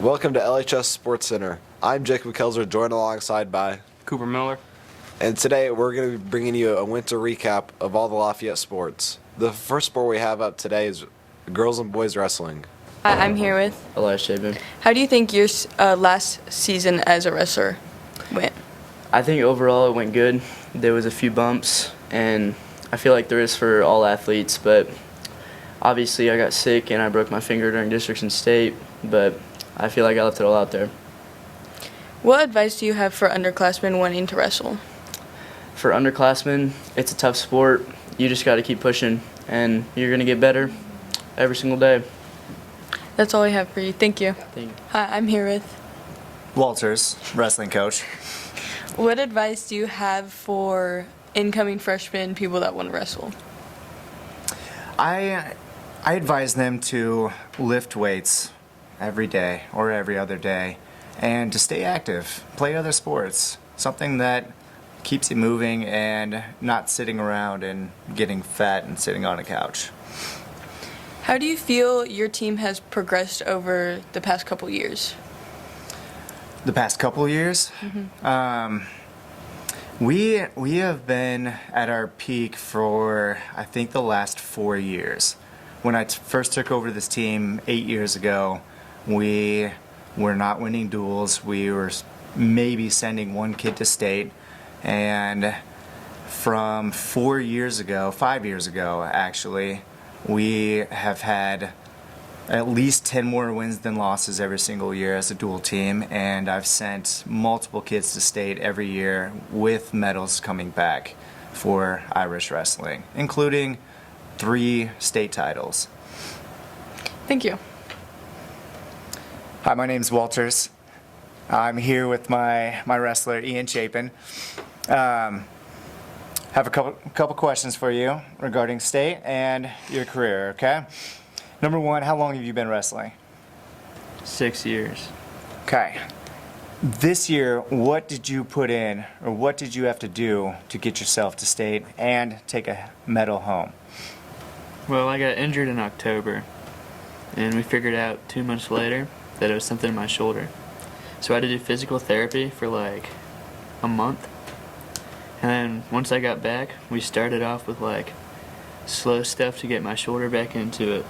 Welcome to LHS Sports Center. I'm Jacob Kelzer, joined alongside by Cooper Miller. And today we're going to be bringing you a winter recap of all the Lafayette sports. The first sport we have up today is girls and boys wrestling. Hi, I'm here with LHS. How do you think your last season as a wrestler went? I think overall it went good. There was a few bumps, and I feel like there is for all athletes, but obviously I got sick and I broke my finger during districts and state, but I feel like I left it all out there. What advice do you have for underclassmen wanting to wrestle? For underclassmen, it's a tough sport. You just got to keep pushing, and you're going to get better every single day. That's all I have for you. Thank you. Thank you. Hi, I'm here with Walters, wrestling coach. What advice do you have for incoming freshmen, people that want to wrestle? I advise them to lift weights every day or every other day and to stay active, play other sports, something that keeps you moving and not sitting around and getting fat and sitting on a couch. How do you feel your team has progressed over the past couple years? The past couple years, we have been at our peak for I think the last 4 years. When I first took over this team 8 years ago, we were not winning duels. We were maybe sending one kid to state, and from 4 years ago, 5 years ago actually, we have had at least 10 more wins than losses every single year as a dual team, and I've sent multiple kids to state every year with medals coming back for Irish wrestling, including 3 state titles. Thank you. Hi, my name's Walters. I'm here with my wrestler Ian Chapin. Have a couple questions for you regarding state and your career, okay? Number one, how long have you been wrestling? 6 years. Okay. This year, what did you put in, or what did you have to do to get yourself to state and take a medal home? Well, I got injured in October, and we figured out 2 months later that it was something in my shoulder. So I had to do physical therapy for like a month. And then once I got back, we started off with like slow stuff to get my shoulder back into it.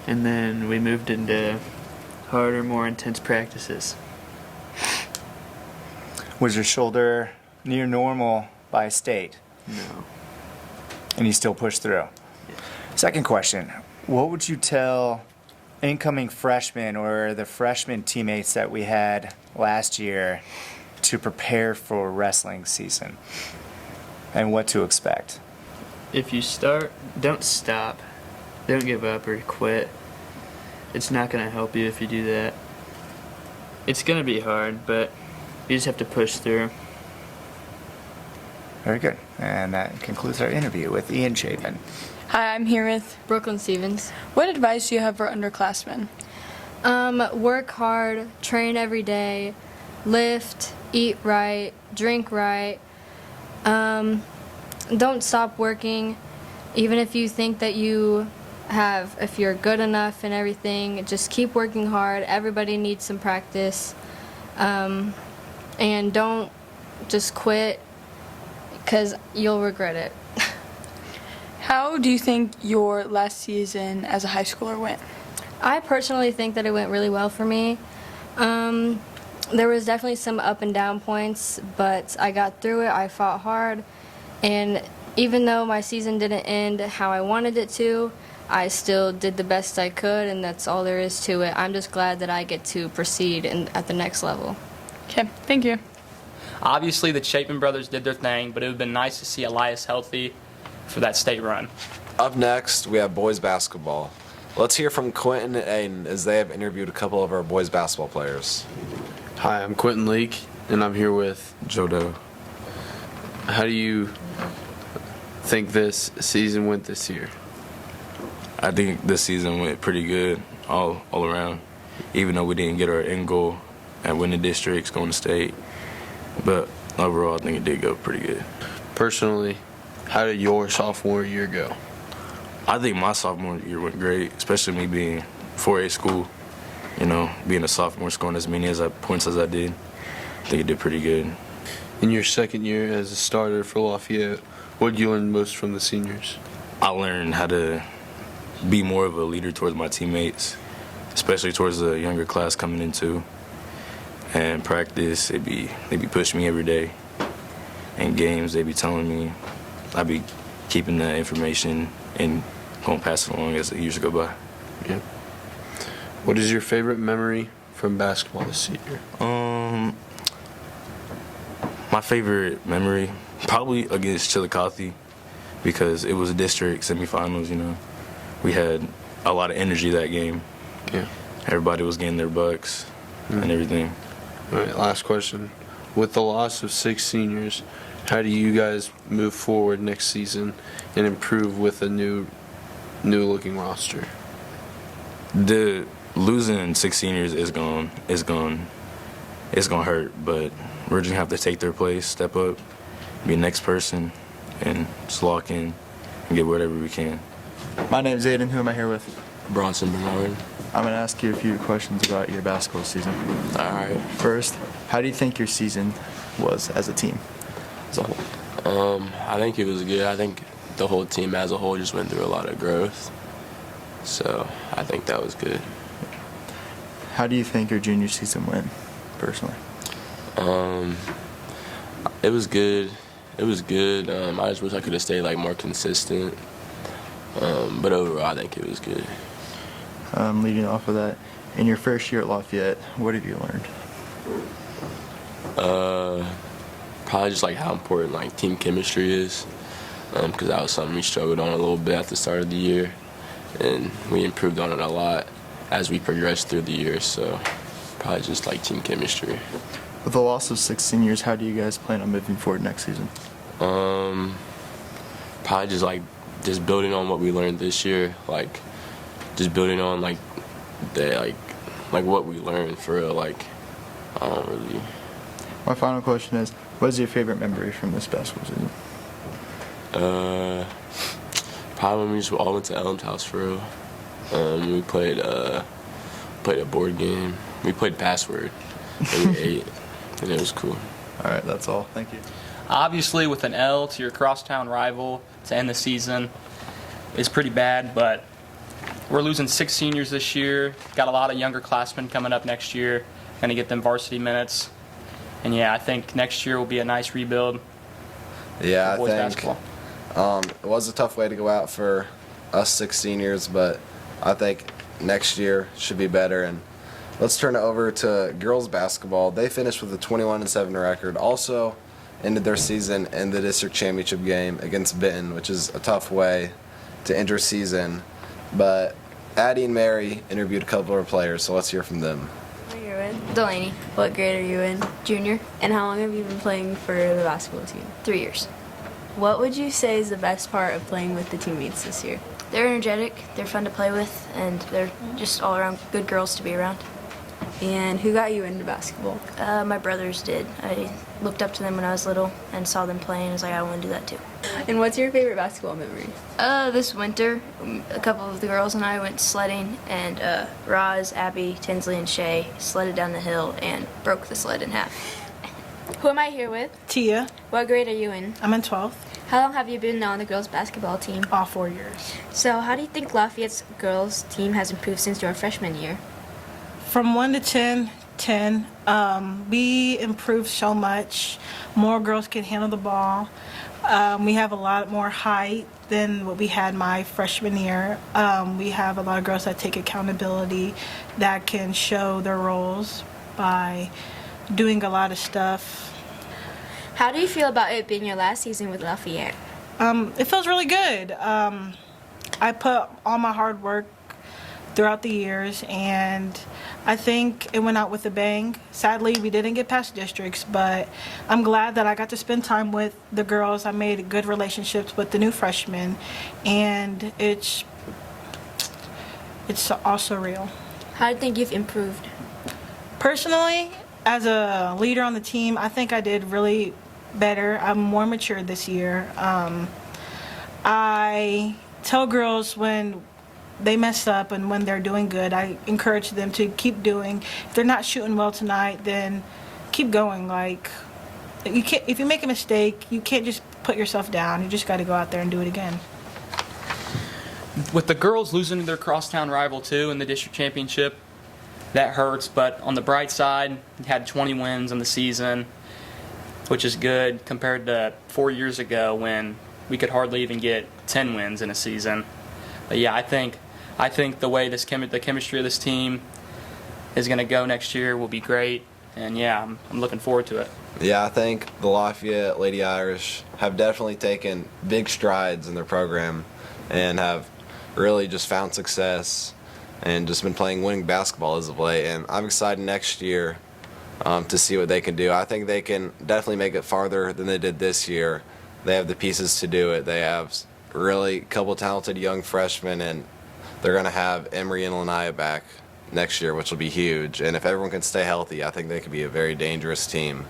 And then we moved into harder, more intense practices. Was your shoulder near normal by state? No. And you still pushed through? Yeah. Second question, what would you tell incoming freshmen or the freshman teammates that we had last year to prepare for wrestling season and what to expect? If you start, don't stop. Don't give up or quit. It's not going to help you if you do that. It's going to be hard, but you just have to push through. Very good. And that concludes our interview with Ian Chapin. Hi, I'm here with Brooklyn Stevens. What advice do you have for underclassmen? Work hard, train every day, lift, eat right, drink right. Don't stop working, even if you think that if you're good enough and everything, just keep working hard. Everybody needs some practice. And don't just quit, because you'll regret it. How do you think your last season as a high schooler went? I personally think that it went really well for me. There was definitely some up and down points, but I got through it. I fought hard, and even though my season didn't end how I wanted it to, I still did the best I could, and that's all there is to it. I'm just glad that I get to proceed at the next level. Okay, thank you. Obviously, the Chapin brothers did their thing, but it would have been nice to see Elias healthy for that state run. Up next, we have boys basketball. Let's hear from Quentin and Aiden as they have interviewed a couple of our boys basketball players. Hi, I'm Quentin Leake, and I'm here with Joe Doe. How do you think this season went this year? I think this season went pretty good all around, even though we didn't get our end goal at winning districts, going to state. But overall, I think it did go pretty good. Personally, how did your sophomore year go? I think my sophomore year went great, especially me being 4A school. being a sophomore, scoring as many points as I did, I think I did pretty good. In your second year as a starter for Lafayette, what did you learn most from the seniors? I learned how to be more of a leader towards my teammates, especially towards the younger class coming in too. And practice, they be pushing me every day. And games, they be telling me, I be keeping that information and gonna pass it along as the years go by. Yeah. What is your favorite memory from basketball this year? My favorite memory, probably against Chillicothe, because it was a district semifinals. We had a lot of energy that game. Yeah. Everybody was getting their bucks and everything. All right, last question. With the loss of 6 seniors, how do you guys move forward next season and improve with a new looking roster? The losing 6 seniors is going to hurt, but we're just gonna have to take their place, step up, be the next person, and just lock in and get whatever we can. My name's Aiden. Who am I here with? Bronson Bernard. I'm going to ask you a few questions about your basketball season. All right. First, how do you think your season was as a team, as a whole? I think it was good. I think the whole team as a whole just went through a lot of growth. So I think that was good. How do you think your junior season went, personally? It was good. It was good. I just wish I could have stayed more consistent. But overall, I think it was good. Leading off of that, in your first year at Lafayette, what have you learned? Probably just how important team chemistry is, because that was something we struggled on a little bit at the start of the year, and we improved on it a lot as we progressed through the year. So probably just team chemistry. With the loss of 6 seniors, how do you guys plan on moving forward next season? Probably just building on what we learned this year, just building on what we learned for real. I don't really. My final question is, what is your favorite memory from this basketball season? Probably when we just all went to Elm's house for real. We played a board game. We played Password, and we ate, and it was cool. All right, that's all. Thank you. Obviously, with an L to your crosstown rival to end the season is pretty bad, but we're losing 6 seniors this year. Got a lot of younger classmen coming up next year, going to get them varsity minutes. And yeah, I think next year will be a nice rebuild. Yeah, for boys I think basketball. It was a tough way to go out for us 6 seniors, but I think next year should be better. And let's turn it over to girls basketball. They finished with a 21-7 record. Also ended their season in the district championship game against Benton, which is a tough way to end your season. But Addie and Mary interviewed a couple of players, so let's hear from them. What are you in? Delaney, What grade are you in? junior, And how long have you been playing for the basketball team? 3 years. What would you say is the best part of playing with the teammates this year? They're energetic, they're fun to play with, and they're just all around good girls to be around. And who got you into basketball? My brothers did. I looked up to them when I was little and saw them play, and I was like, I want to do that too. And what's your favorite basketball memory? This winter, a couple of the girls and I went sledding, and Roz, Abby, Tinsley, and Shay sledded down the hill and broke the sled in half. Who am I here with? Tia. What grade are you in? I'm in 12th. How long have you been on the girls basketball team? All 4 years. So how do you think Lafayette's girls team has improved since your freshman year? From 1 to 10, 10. We improved so much. More girls can handle the ball. We have a lot more height than what we had my freshman year. We have a lot of girls that take accountability, that can show their roles by doing a lot of stuff. How do you feel about it being your last season with Lafayette? It feels really good. I put all my hard work throughout the years, and I think it went out with a bang. Sadly, we didn't get past districts, but I'm glad that I got to spend time with the girls. I made good relationships with the new freshmen, and it's also real. How do you think you've improved? Personally, as a leader on the team, I think I did really better. I'm more mature this year. I tell girls when they mess up, and when they're doing good, I encourage them to keep doing. If they're not shooting well tonight, then keep going. Like, you can't, if you make a mistake, you can't just put yourself down. You just got to go out there and do it again. With the girls losing to their crosstown rival too in the district championship, that hurts. But on the bright side, we had 20 wins in the season, which is good compared to 4 years ago when we could hardly even get 10 wins in a season. But yeah, I think the way the chemistry of this team is going to go next year will be great, and yeah, I'm looking forward to it. Yeah, I think the Lafayette Lady Irish have definitely taken big strides in their program and have really just found success and just been playing winning basketball as of late. And I'm excited next year to see what they can do. I think they can definitely make it farther than they did this year. They have the pieces to do it. They have really a couple talented young freshmen, and they're going to have Emery and Lanaya back next year, which will be huge. And if everyone can stay healthy, I think they could be a very dangerous team.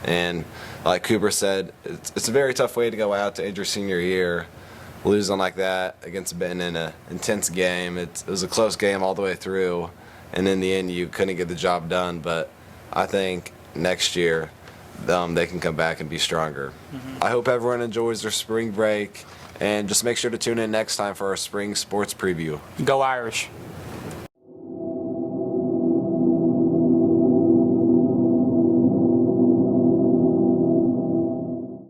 And like Cooper said, it's a very tough way to go out to end your senior year, losing like that against Benton in an intense game. It was a close game all the way through, and in the end you couldn't get the job done. But I think next year they can come back and be stronger. I hope everyone enjoys their spring break, and just make sure to tune in next time for our spring sports preview. Go Irish.